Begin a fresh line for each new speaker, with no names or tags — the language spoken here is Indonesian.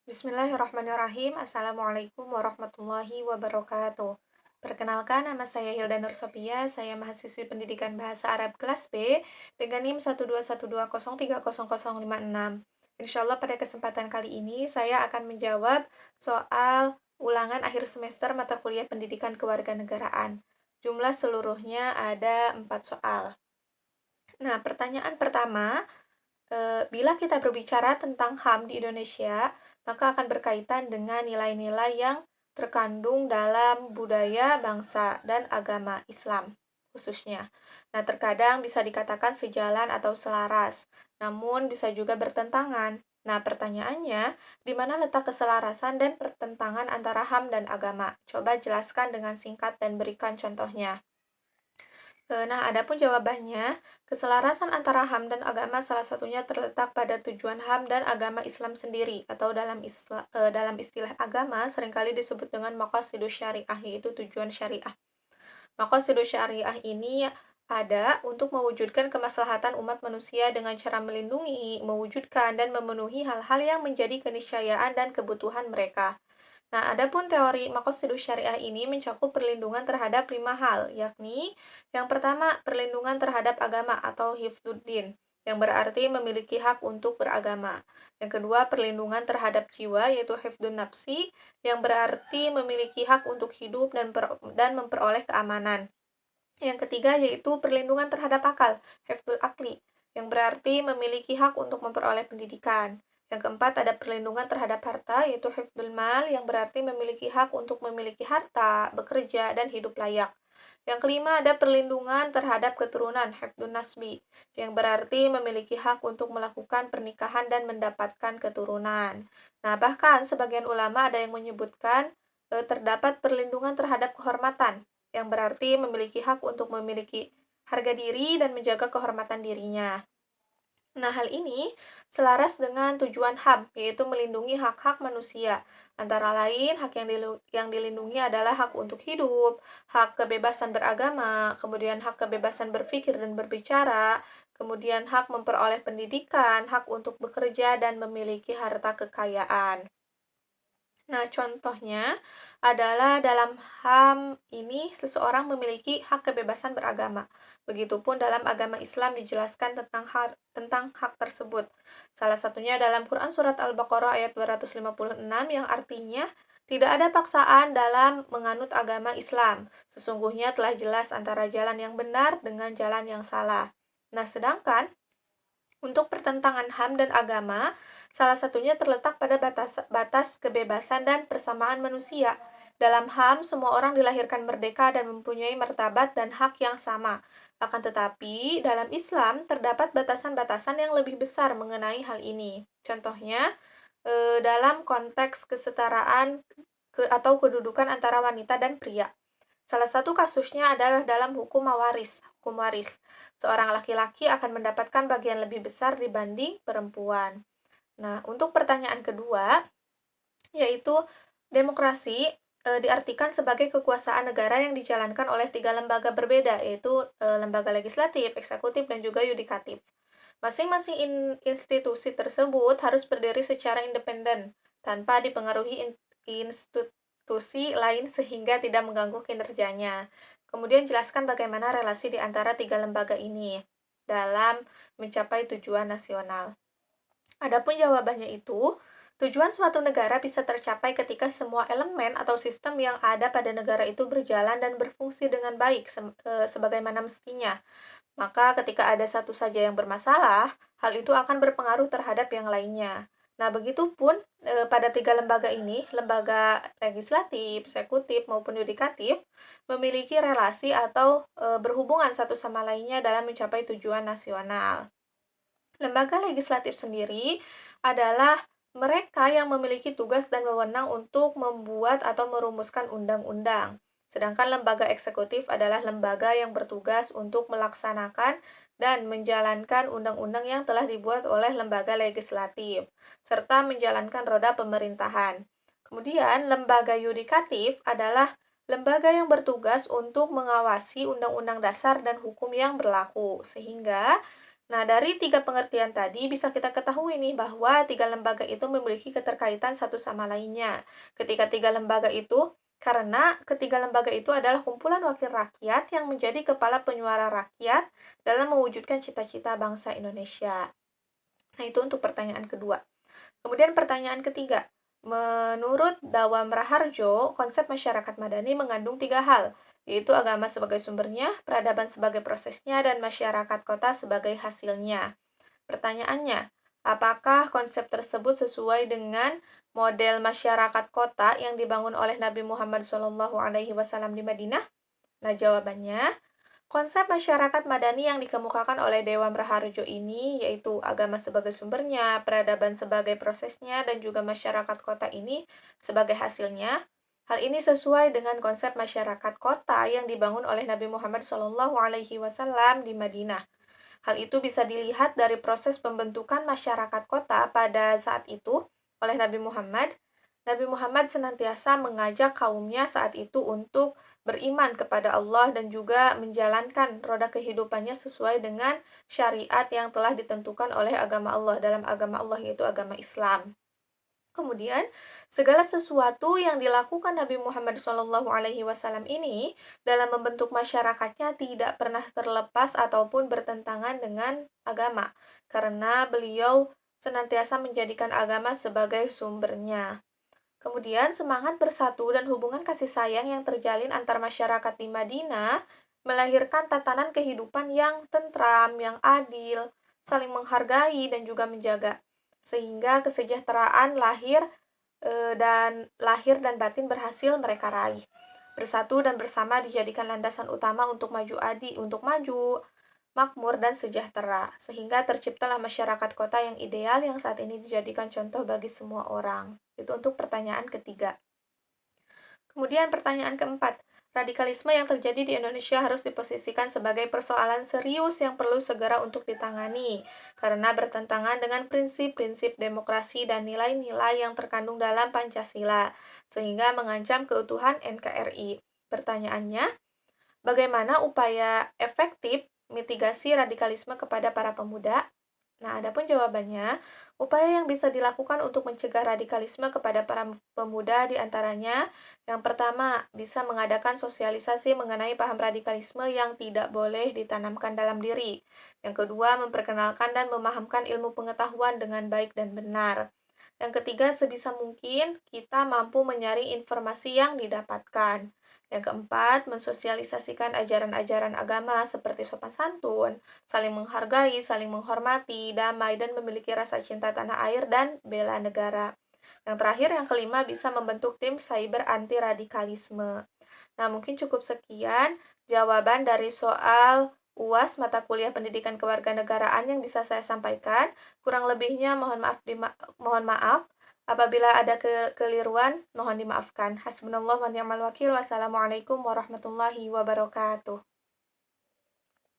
Bismillahirrahmanirrahim. Assalamualaikum warahmatullahi wabarakatuh. Perkenalkan, nama saya Hilda Nur Sophia. Saya mahasiswi pendidikan bahasa Arab kelas B dengan NIM 12120300056. Insya Allah pada kesempatan kali ini saya akan menjawab soal ulangan akhir semester mata kuliah pendidikan kewarganegaraan. Jumlah seluruhnya ada 4 soal. Nah, pertanyaan pertama, bila kita berbicara tentang HAM di Indonesia, maka akan berkaitan dengan nilai-nilai yang terkandung dalam budaya, bangsa, dan agama Islam khususnya. Nah, terkadang bisa dikatakan sejalan atau selaras, namun bisa juga bertentangan. Nah, pertanyaannya, di mana letak keselarasan dan pertentangan antara HAM dan agama? Coba jelaskan dengan singkat dan berikan contohnya. Nah, adapun jawabannya, keselarasan antara HAM dan agama salah satunya terletak pada tujuan HAM dan agama Islam sendiri, atau dalam istilah agama seringkali disebut dengan maqasidus syariah, yaitu tujuan syariah. Maqasidus syariah ini ada untuk mewujudkan kemaslahatan umat manusia dengan cara melindungi, mewujudkan, dan memenuhi hal-hal yang menjadi keniscayaan dan kebutuhan mereka. Nah, adapun teori maqasidus syariah ini mencakup perlindungan terhadap 5 hal, yakni yang pertama, perlindungan terhadap agama atau hifdzuddin, yang berarti memiliki hak untuk beragama. Yang kedua, perlindungan terhadap jiwa, yaitu hifdzun nafsi, yang berarti memiliki hak untuk hidup dan memperoleh keamanan. Yang ketiga, yaitu perlindungan terhadap akal, hifdzul akli, yang berarti memiliki hak untuk memperoleh pendidikan. Yang keempat, ada perlindungan terhadap harta, yaitu hifdzul mal, yang berarti memiliki hak untuk memiliki harta, bekerja, dan hidup layak. Yang kelima, ada perlindungan terhadap keturunan, hifdzun nasbi, yang berarti memiliki hak untuk melakukan pernikahan dan mendapatkan keturunan. Nah, bahkan sebagian ulama ada yang menyebutkan terdapat perlindungan terhadap kehormatan, yang berarti memiliki hak untuk memiliki harga diri dan menjaga kehormatan dirinya. Nah, hal ini selaras dengan tujuan HAM, yaitu melindungi hak-hak manusia. Antara lain, hak yang dilindungi adalah hak untuk hidup, hak kebebasan beragama, kemudian hak kebebasan berpikir dan berbicara, kemudian hak memperoleh pendidikan, hak untuk bekerja, dan memiliki harta kekayaan. Nah, contohnya adalah dalam HAM ini seseorang memiliki hak kebebasan beragama. Begitupun dalam agama Islam dijelaskan tentang hak tersebut. Salah satunya dalam Quran Surat Al-Baqarah ayat 256 yang artinya, tidak ada paksaan dalam menganut agama Islam. Sesungguhnya telah jelas antara jalan yang benar dengan jalan yang salah. Nah, sedangkan untuk pertentangan HAM dan agama, salah satunya terletak pada batas kebebasan dan persamaan manusia. Dalam HAM, semua orang dilahirkan merdeka dan mempunyai martabat dan hak yang sama. Akan tetapi, dalam Islam terdapat batasan-batasan yang lebih besar mengenai hal ini. Contohnya, dalam konteks kesetaraan atau kedudukan antara wanita dan pria. Salah satu kasusnya adalah dalam hukum mawaris, hukum waris. Seorang laki-laki akan mendapatkan bagian lebih besar dibanding perempuan. Nah, untuk pertanyaan kedua, yaitu demokrasi diartikan sebagai kekuasaan negara yang dijalankan oleh 3 lembaga berbeda, yaitu lembaga legislatif, eksekutif, dan juga yudikatif. Masing-masing institusi tersebut harus berdiri secara independen, tanpa dipengaruhi institusi lain sehingga tidak mengganggu kinerjanya. Kemudian jelaskan bagaimana relasi di antara 3 lembaga ini dalam mencapai tujuan nasional. Adapun jawabannya itu, tujuan suatu negara bisa tercapai ketika semua elemen atau sistem yang ada pada negara itu berjalan dan berfungsi dengan baik sebagaimana mestinya. Maka ketika ada satu saja yang bermasalah, hal itu akan berpengaruh terhadap yang lainnya. Nah, begitupun pada 3 lembaga ini, lembaga legislatif, eksekutif, maupun yudikatif, memiliki relasi atau berhubungan satu sama lainnya dalam mencapai tujuan nasional. Lembaga legislatif sendiri adalah mereka yang memiliki tugas dan wewenang untuk membuat atau merumuskan undang-undang. Sedangkan lembaga eksekutif adalah lembaga yang bertugas untuk melaksanakan dan menjalankan undang-undang yang telah dibuat oleh lembaga legislatif, serta menjalankan roda pemerintahan. Kemudian, lembaga yudikatif adalah lembaga yang bertugas untuk mengawasi undang-undang dasar dan hukum yang berlaku, sehingga Nah, dari tiga pengertian tadi bisa kita ketahui nih bahwa tiga lembaga itu memiliki keterkaitan satu sama lainnya. Karena ketiga lembaga itu adalah kumpulan wakil rakyat yang menjadi kepala penyuara rakyat dalam mewujudkan cita-cita bangsa Indonesia. Nah, itu untuk pertanyaan kedua. Kemudian pertanyaan ketiga, menurut Dawam Raharjo, konsep masyarakat madani mengandung tiga hal, yaitu agama sebagai sumbernya, peradaban sebagai prosesnya, dan masyarakat kota sebagai hasilnya. Pertanyaannya, apakah konsep tersebut sesuai dengan model masyarakat kota yang dibangun oleh Nabi Muhammad SAW di Madinah? Nah, jawabannya, konsep masyarakat madani yang dikemukakan oleh Dewan Raharjo ini yaitu agama sebagai sumbernya, peradaban sebagai prosesnya, dan juga masyarakat kota ini sebagai hasilnya. Hal ini sesuai dengan konsep masyarakat kota yang dibangun oleh Nabi Muhammad SAW di Madinah. Hal itu bisa dilihat dari proses pembentukan masyarakat kota pada saat itu oleh Nabi Muhammad. Nabi Muhammad senantiasa mengajak kaumnya saat itu untuk beriman kepada Allah dan juga menjalankan roda kehidupannya sesuai dengan syariat yang telah ditentukan oleh agama Allah, dalam agama Allah yaitu agama Islam. Kemudian, segala sesuatu yang dilakukan Nabi Muhammad SAW ini dalam membentuk masyarakatnya tidak pernah terlepas ataupun bertentangan dengan agama, karena beliau senantiasa menjadikan agama sebagai sumbernya. Kemudian, semangat bersatu dan hubungan kasih sayang yang terjalin antar masyarakat di Madinah melahirkan tatanan kehidupan yang tentram, yang adil, saling menghargai, dan juga menjaga. Sehingga kesejahteraan lahir dan batin berhasil mereka raih. Bersatu dan bersama dijadikan landasan utama untuk maju, makmur, dan sejahtera, sehingga terciptalah masyarakat kota yang ideal yang saat ini dijadikan contoh bagi semua orang. Itu untuk pertanyaan ketiga. Kemudian pertanyaan keempat, radikalisme yang terjadi di Indonesia harus diposisikan sebagai persoalan serius yang perlu segera untuk ditangani, karena bertentangan dengan prinsip-prinsip demokrasi dan nilai-nilai yang terkandung dalam Pancasila, sehingga mengancam keutuhan NKRI. Pertanyaannya, bagaimana upaya efektif mitigasi radikalisme kepada para pemuda? Nah, adapun jawabannya, upaya yang bisa dilakukan untuk mencegah radikalisme kepada para pemuda diantaranya, yang pertama, bisa mengadakan sosialisasi mengenai paham radikalisme yang tidak boleh ditanamkan dalam diri. Yang kedua, memperkenalkan dan memahamkan ilmu pengetahuan dengan baik dan benar. Yang ketiga, sebisa mungkin kita mampu menyaring informasi yang didapatkan. Yang keempat, mensosialisasikan ajaran-ajaran agama seperti sopan santun, saling menghargai, saling menghormati, damai, dan memiliki rasa cinta tanah air dan bela negara. Yang terakhir, yang kelima, bisa membentuk tim cyber anti radikalisme. Nah, mungkin cukup sekian jawaban dari soal UAS mata kuliah Pendidikan Kewarganegaraan yang bisa saya sampaikan. Kurang lebihnya mohon maaf. Apabila ada kekeliruan, mohon dimaafkan. Hasbunallah wa ni'mal wakil. Wassalamualaikum warahmatullahi wabarakatuh.